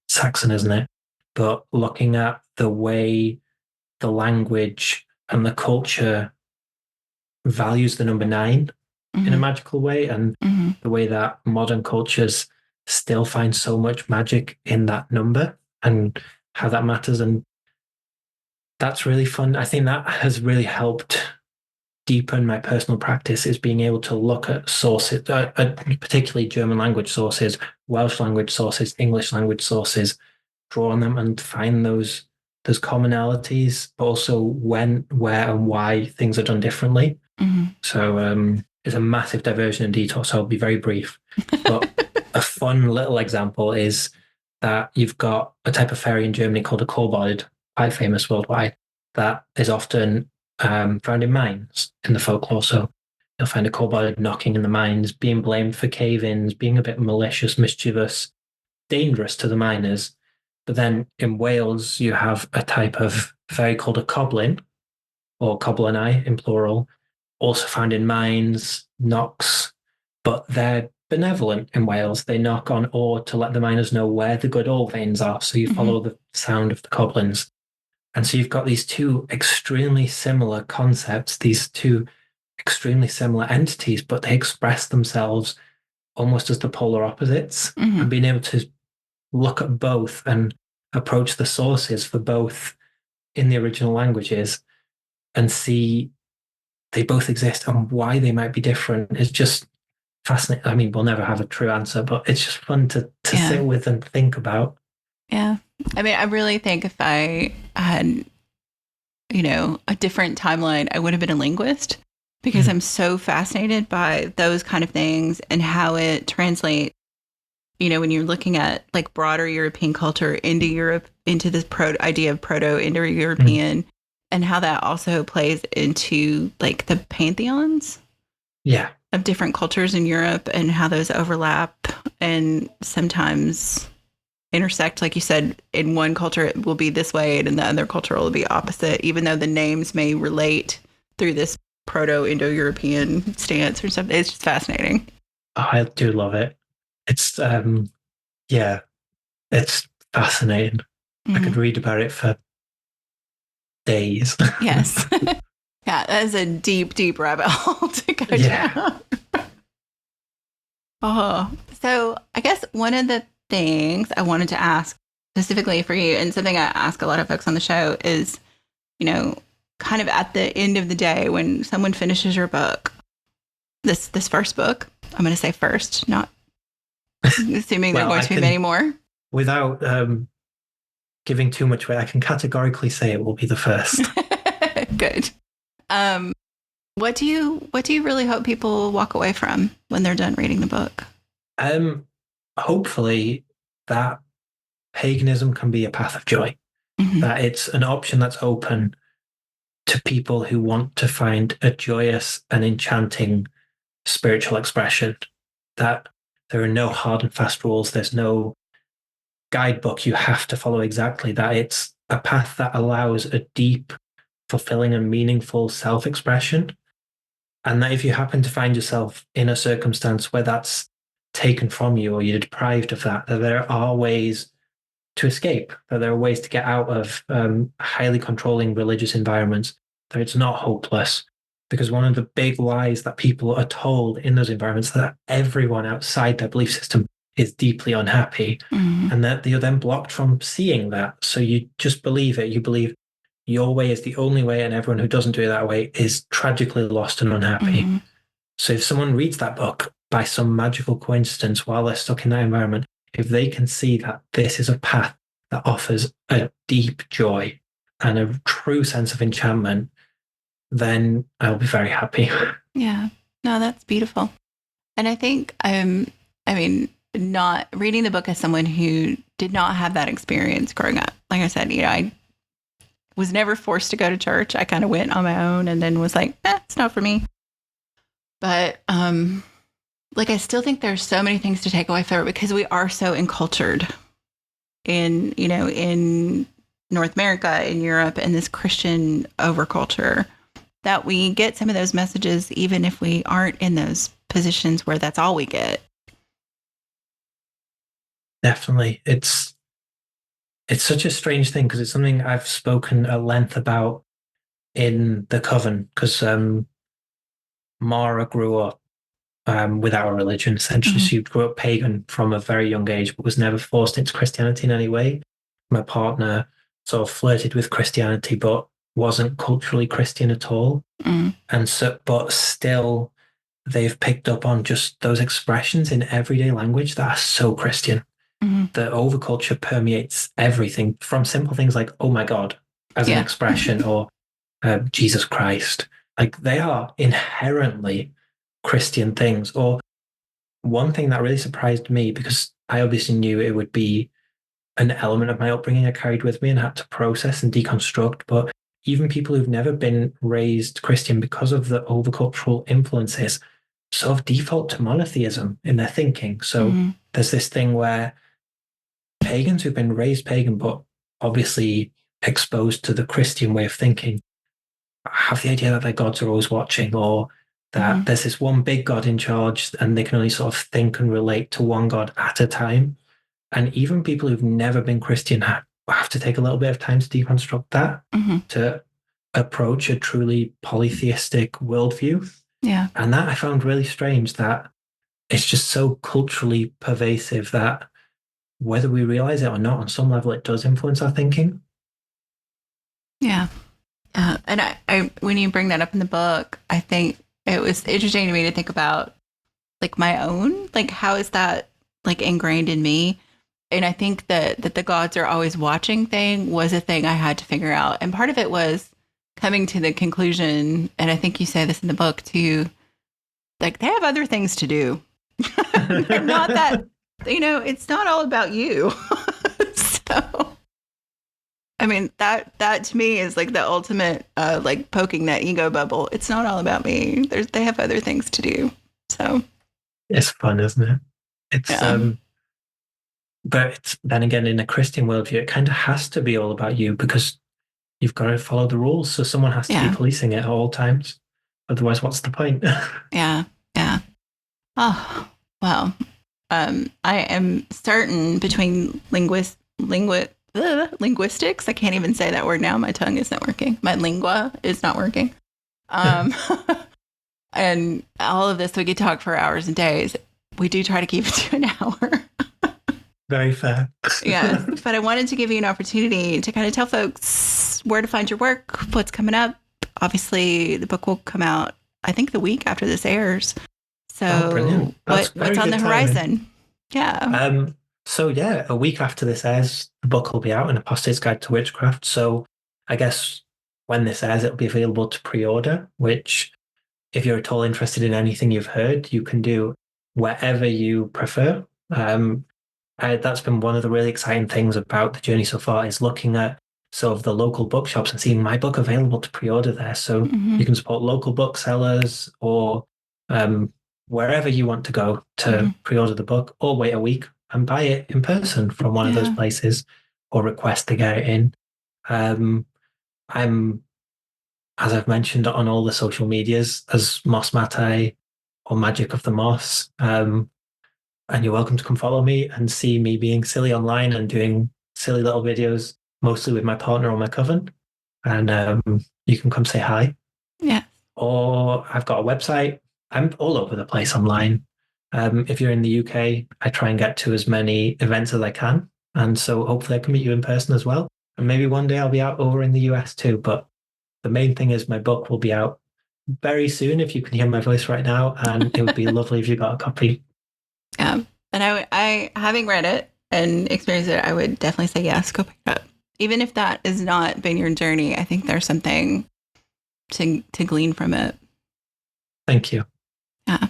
Speaker 2: Saxon, isn't it? But looking at the way the language and the culture values the number 9 in a magical way, and the way that modern cultures still find so much magic in that number and how that matters. And that's really fun. I think that has really helped deepen my personal practice, is being able to look at sources, particularly German language sources, Welsh language sources, English language sources, draw on them and find those commonalities, but also when, where, and why things are done differently. So it's a massive diversion and detour, so I'll be very brief. But a fun little example is that you've got a type of fairy in Germany called a kobold, quite famous worldwide, that is often found in mines in the folklore. So you'll find a kobold knocking in the mines, being blamed for cave-ins, being a bit malicious, mischievous, dangerous to the miners. But then in Wales, you have a type of fairy called a coblin, or coblini in plural, also found in mines, knocks, but they're benevolent in Wales. They knock on ore to let the miners know where the good ore veins are. So you follow the sound of the coblins. And so you've got these two extremely similar concepts, these two extremely similar entities, but they express themselves almost as the polar opposites. And being able to look at both and approach the sources for both in the original languages and see they both exist and why they might be different is just fascinating. I mean, we'll never have a true answer, but it's just fun to sit with and think about.
Speaker 1: Yeah. I mean, I really think if I had, a different timeline, I would have been a linguist, because I'm so fascinated by those kind of things and how it translates, when you're looking at like broader European culture into Europe, into this idea of Proto-Indo-European, and how that also plays into like the pantheons of different cultures in Europe, and how those overlap and sometimes intersect. Like you said, in one culture it will be this way and in the other culture it will be opposite, even though the names may relate through this Proto-Indo-European stance or something. It's just fascinating.
Speaker 2: Oh, I do love it. It's it's fascinating. I could read about it for days.
Speaker 1: Yes. Yeah, that is a deep, deep rabbit hole to go down. So I guess one of the things I wanted to ask specifically for you, and something I ask a lot of folks on the show, is kind of at the end of the day, when someone finishes your book, this first book, I'm going to say first, not assuming there are going to be many more.
Speaker 2: Without giving too much away, I can categorically say it will be the first.
Speaker 1: Good. What do you really hope people walk away from when they're done reading the book?
Speaker 2: Hopefully that paganism can be a path of joy, that it's an option that's open to people who want to find a joyous and enchanting spiritual expression, that there are no hard and fast rules. There's no guidebook you have to follow exactly, that it's a path that allows a deep, fulfilling and meaningful self-expression. And that if you happen to find yourself in a circumstance where that's taken from you or you're deprived of that, that there are ways to escape, that there are ways to get out of highly controlling religious environments, that it's not hopeless. Because one of the big lies that people are told in those environments, that everyone outside their belief system is deeply unhappy, and that you're then blocked from seeing that. So you just believe it. You believe your way is the only way, and everyone who doesn't do it that way is tragically lost and unhappy. So if someone reads that book by some magical coincidence while they're stuck in that environment, if they can see that this is a path that offers a deep joy and a true sense of enchantment, then I'll be very happy.
Speaker 1: Yeah. No, that's beautiful. And I think, not reading the book as someone who did not have that experience growing up. Like I said, I was never forced to go to church. I kind of went on my own and then was like, it's not for me. But I still think there's so many things to take away from it, because we are so encultured in North America, in Europe, in this Christian overculture, that we get some of those messages even if we aren't in those positions where that's all we get. Definitely.
Speaker 2: It's such a strange thing, because it's something I've spoken at length about in The Coven, because Mara grew up without a religion, essentially. She grew up pagan from a very young age, but was never forced into Christianity in any way. My partner sort of flirted with Christianity, but wasn't culturally Christian at all. And so, but still, they've picked up on just those expressions in everyday language that are so Christian. The overculture permeates everything, from simple things like "oh my God" as an expression, or Jesus Christ. Like, they are inherently Christian things. Or one thing that really surprised me, because I obviously knew it would be an element of my upbringing I carried with me and had to process and deconstruct, but even people who've never been raised Christian, because of the overcultural influences, sort of default to monotheism in their thinking. So there's this thing where pagans who've been raised pagan, but obviously exposed to the Christian way of thinking, have the idea that their gods are always watching, or that there's this one big God in charge and they can only sort of think and relate to one God at a time. And even people who've never been Christian have to take a little bit of time to deconstruct that, to approach a truly polytheistic worldview.
Speaker 1: Yeah.
Speaker 2: And that I found really strange, that it's just so culturally pervasive that whether we realize it or not, on some level, it does influence our thinking.
Speaker 1: Yeah. And I when you bring that up in the book, I think it was interesting to me to think about, like, my own, like, how is that, like, ingrained in me? And I think that the gods are always watching thing was a thing I had to figure out. And part of it was coming to the conclusion, and I think you say this in the book too, like, they have other things to do. They're not that, it's not all about you. So, I mean, that to me is like the ultimate, like, poking that ego bubble. It's not all about me. They have other things to do. So
Speaker 2: it's fun, isn't it? It's but then again, in a Christian worldview, it kind of has to be all about you, because you've got to follow the rules. So someone has to be policing it at all times. Otherwise, what's the point?
Speaker 1: Yeah. Oh, well, I am certain between linguistics, I can't even say that word now. My tongue isn't working. My lingua is not working. And all of this, we could talk for hours and days. We do try to keep it to an hour.
Speaker 2: Very fair.
Speaker 1: Yes, but I wanted to give you an opportunity to kind of tell folks where to find your work, what's coming up. Obviously, the book will come out, I think, the week after this airs. So,
Speaker 2: Brilliant. That's
Speaker 1: what's
Speaker 2: very
Speaker 1: on the
Speaker 2: good timing.
Speaker 1: horizon? Yeah.
Speaker 2: So yeah, a week after this airs, the book will be out in Apostate's Guide to Witchcraft. So I guess when this airs, it'll be available to pre-order, which if you're at all interested in anything you've heard, you can do wherever you prefer. That's been one of the really exciting things about the journey so far is looking at sort of the local bookshops and seeing my book available to pre-order there. So you can support local booksellers or wherever you want to go to pre-order the book, or wait a week and buy it in person from one of those places, or request to get it in. I'm, as I've mentioned on all the social medias, as Moss Matthey or Magic of the Moss. And you're welcome to come follow me and see me being silly online and doing silly little videos, mostly with my partner or my coven. And you can come say hi.
Speaker 1: Yeah.
Speaker 2: Or I've got a website. I'm all over the place online. If you're in the UK, I try and get to as many events as I can. And so hopefully I can meet you in person as well. And maybe one day I'll be out over in the US too. But the main thing is my book will be out very soon, if you can hear my voice right now. And it would be lovely if you got a copy.
Speaker 1: Yeah. And I having read it and experienced it, I would definitely say yes, go pick it up. Even if that has not been your journey, I think there's something to glean from it.
Speaker 2: Thank you.
Speaker 1: Yeah.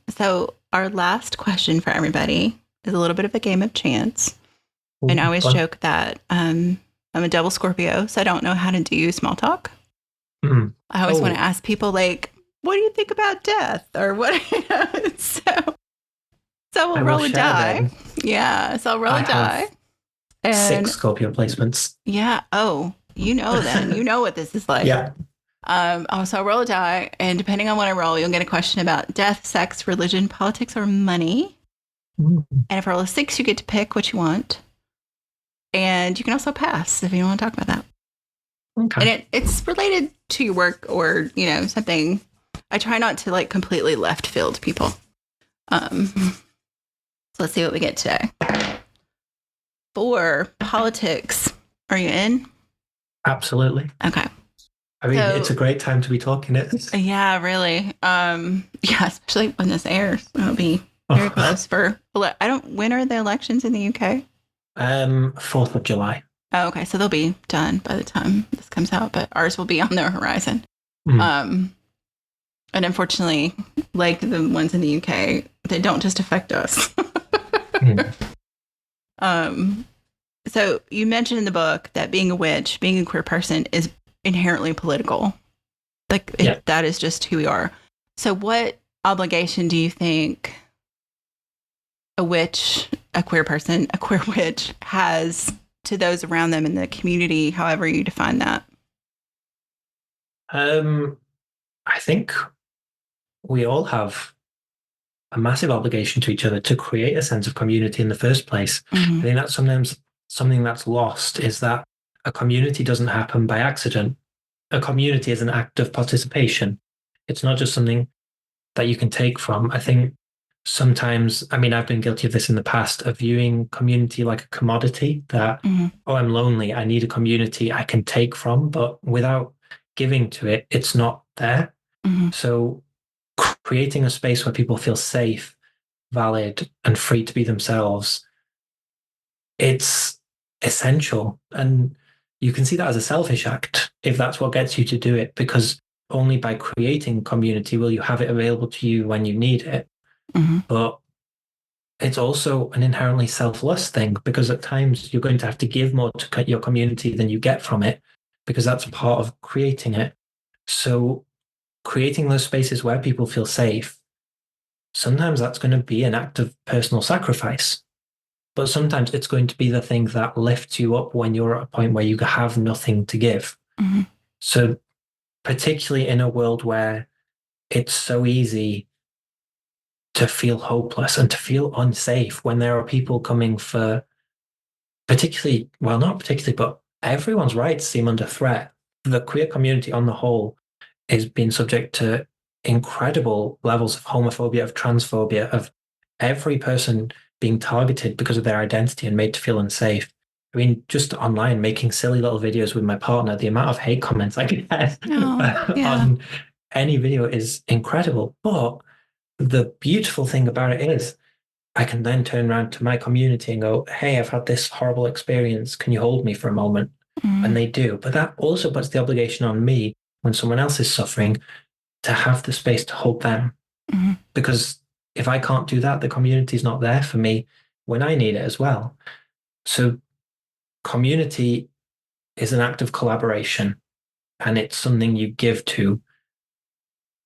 Speaker 1: So our last question for everybody is a little bit of a game of chance.
Speaker 2: Ooh,
Speaker 1: and I always
Speaker 2: fun.
Speaker 1: joke that I'm a double Scorpio, so I don't know how to do small talk.
Speaker 2: Mm.
Speaker 1: I always want to ask people like, what do you think about death? Or what, So we'll roll a die.
Speaker 2: Then.
Speaker 1: Yeah. So I'll roll a die.
Speaker 2: And 6 Scorpio placements.
Speaker 1: Yeah. Oh, you know then. You know what this is like.
Speaker 2: Yeah.
Speaker 1: So I'll roll a die, and depending on what I roll, you'll get a question about death, sex, religion, politics, or money. And if I roll a 6, you get to pick what you want. And you can also pass if you don't want to talk about that.
Speaker 2: Okay.
Speaker 1: And it's related to your work or, something. I try not to like completely left field people. So let's see what we get today. For politics, are you in?
Speaker 2: Absolutely.
Speaker 1: Okay.
Speaker 2: I mean, it's a great time to be talking it.
Speaker 1: Yeah, really. Yeah, especially when this airs. It'll be very close for. When are the elections in the UK?
Speaker 2: 4th of July.
Speaker 1: Oh, okay. So they'll be done by the time this comes out, but ours will be on their horizon. And unfortunately, like the ones in the UK, they don't just affect us. So you mentioned in the book that being a witch, being a queer person is inherently political. That is just who we are. So what obligation do you think a witch, a queer person, a queer witch has to those around them in the community, however you define that?
Speaker 2: I think we all have a massive obligation to each other to create a sense of community in the first place. I think that's sometimes something that's lost, is that a community doesn't happen by accident. A community is an act of participation. It's not just something that you can take from. I think sometimes, I've been guilty of this in the past, of viewing community like a commodity that, I'm lonely, I need a community I can take from, but without giving to it, it's not there. So creating a space where people feel safe, valid, and free to be themselves, it's essential. And you can see that as a selfish act if that's what gets you to do it, because only by creating community will you have it available to you when you need it. But it's also an inherently selfless thing, because at times you're going to have to give more to your community than you get from it, because that's part of creating it. So creating those spaces where people feel safe, sometimes that's going to be an act of personal sacrifice, but sometimes it's going to be the thing that lifts you up when you're at a point where you have nothing to give. So particularly in a world where it's so easy to feel hopeless and to feel unsafe when there are people coming for not particularly, but everyone's rights seem under threat. The queer community on the whole is being subject to incredible levels of homophobia, of transphobia, of every person being targeted because of their identity and made to feel unsafe. I mean, just online, making silly little videos with my partner, the amount of hate comments I get on any video is incredible. But the beautiful thing about it is I can then turn around to my community and go, hey, I've had this horrible experience. Can you hold me for a moment? And they do. But that also puts the obligation on me when someone else is suffering to have the space to hold them. Because if I can't do that, the community is not there for me when I need it as well. So community is an act of collaboration, and it's something you give to.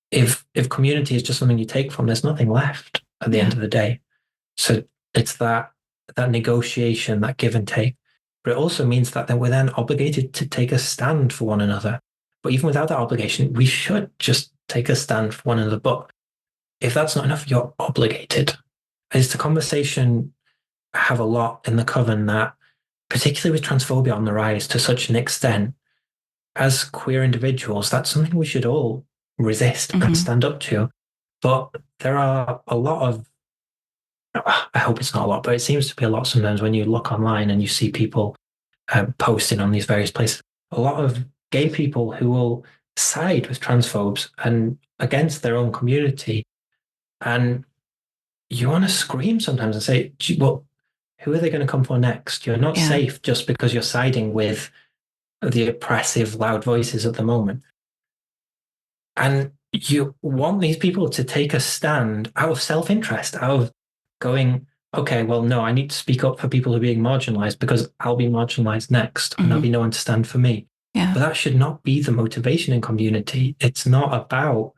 Speaker 2: If community is just something you take from, there's nothing left at the end of the day. So it's that negotiation, that give and take. But it also means that we're then obligated to take a stand for one another. But even without that obligation, we should just take a stand for one another. But if that's not enough, you're obligated. It's the conversation I have a lot in the Coven that, particularly with transphobia on the rise to such an extent, as queer individuals, that's something we should all resist and stand up to. But there are a lot of, I hope it's not a lot, but it seems to be a lot sometimes when you look online and you see people posting on these various places, a lot of gay people who will side with transphobes and against their own community. And you want to scream sometimes and say, well, who are they going to come for next? You're not safe just because you're siding with the oppressive, loud voices at the moment. And you want these people to take a stand out of self-interest, out of going, okay, well, no, I need to speak up for people who are being marginalized because I'll be marginalized next and there'll be no one to stand for me. But that should not be the motivation in community. It's not about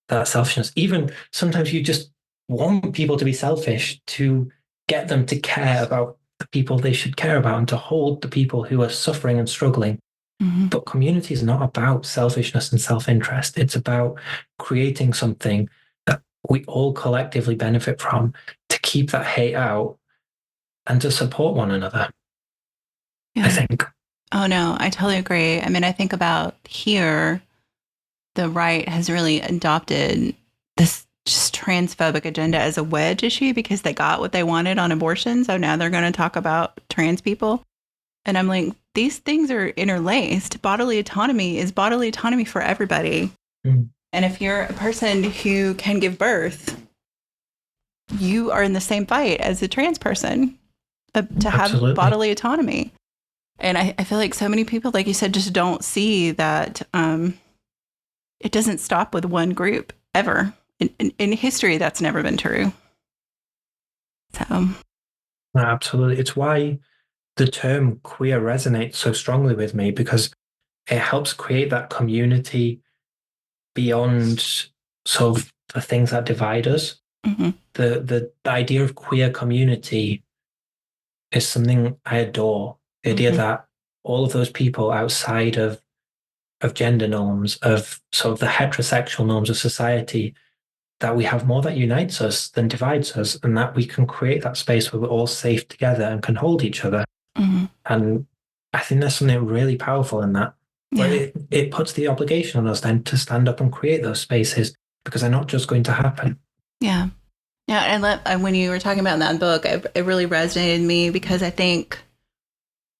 Speaker 2: that selfishness. Even sometimes you just want people to be selfish to get them to care about the people they should care about and to hold the people who are suffering and struggling. But community is not about selfishness and self-interest. It's about creating something that we all collectively benefit from to keep that hate out and to support one another, I think.
Speaker 1: Oh, no, I totally agree. I mean, I think about here, the right has really adopted this just transphobic agenda as a wedge issue because they got what they wanted on abortion. So now they're going to talk about trans people. And I'm like, these things are interlaced. Bodily autonomy is bodily autonomy for everybody. And if you're a person who can give birth, you are in the same fight as a trans person to have bodily autonomy. And I feel like so many people, like you said, just don't see that it doesn't stop with one group ever. In history, that's never been true. So,
Speaker 2: absolutely. It's why the term queer resonates so strongly with me, because it helps create that community beyond sort of the things that divide us. The idea of queer community is something I adore. The idea that all of those people outside of gender norms, of sort of the heterosexual norms of society, that we have more that unites us than divides us, and that we can create that space where we're all safe together and can hold each other. And I think there's something really powerful in that. Where it puts the obligation on us then to stand up and create those spaces, because they're not just going to happen.
Speaker 1: Yeah. And when you were talking about that book, it really resonated with me because I think,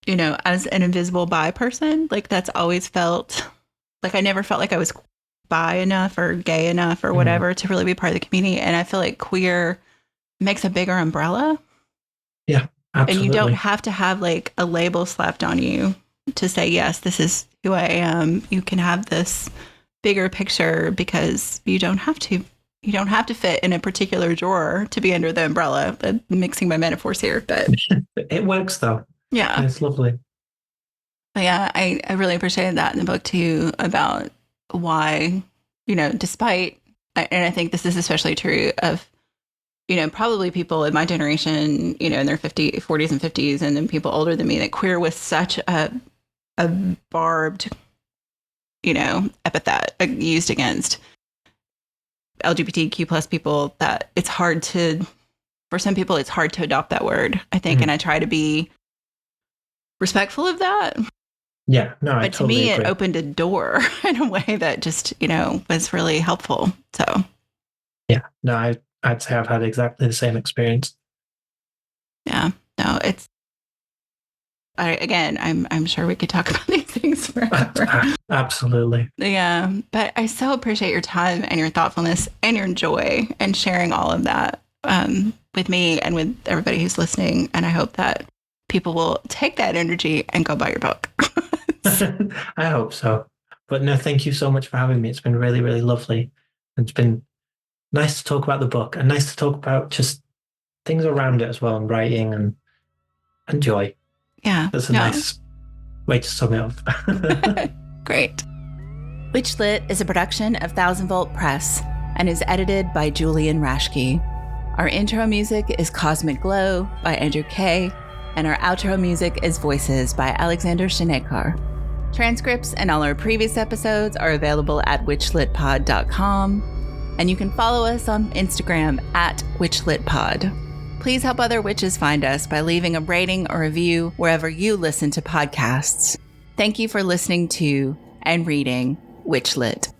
Speaker 1: you know, as an invisible bi person, like that's always felt like I never felt like I was bi enough or gay enough or whatever to really be part of the community. And I feel like queer makes a bigger umbrella.
Speaker 2: Yeah, absolutely.
Speaker 1: And you don't have to have like a label slapped on you to say, yes, this is who I am. You can have this bigger picture because you don't have to. You don't have to fit in a particular drawer to be under the umbrella. I'm mixing my metaphors here, but
Speaker 2: it works though.
Speaker 1: Yeah,
Speaker 2: it's lovely.
Speaker 1: But yeah, I really appreciated that in the book too, about why, you know, despite, and I think this is especially true of, you know, probably people in my generation, you know, in their 40s and 50s, and then people older than me, that queer was such a barbed, you know, epithet used against LGBTQ plus people that it's hard to, for some people, it's hard to adopt that word, I think. And I try to be respectful of that.
Speaker 2: Yeah, no, I
Speaker 1: but
Speaker 2: totally
Speaker 1: to me,
Speaker 2: agree.
Speaker 1: It opened a door in a way that just, you know, was really helpful. So,
Speaker 2: yeah, no, I'd say I've had exactly the same experience.
Speaker 1: Yeah. No, I'm sure we could talk about these things forever.
Speaker 2: Absolutely.
Speaker 1: Yeah. But I so appreciate your time and your thoughtfulness and your joy and sharing all of that with me and with everybody who's listening. And I hope that people will take that energy and go buy your book.
Speaker 2: I hope so. But no, thank you so much for having me. It's been really, really lovely. It's been nice to talk about the book and nice to talk about just things around it as well, and writing and joy.
Speaker 1: Yeah.
Speaker 2: That's a nice way to sum it up.
Speaker 1: Great. WitchLit is a production of Thousand Volt Press and is edited by Julian Rashke. Our intro music is Cosmic Glow by Andrew Kay, and our outro music is Voices by Alexander Shinekar. Transcripts and all our previous episodes are available at witchlitpod.com, and you can follow us on Instagram at witchlitpod. Please help other witches find us by leaving a rating or review wherever you listen to podcasts. Thank you for listening to and reading WitchLit.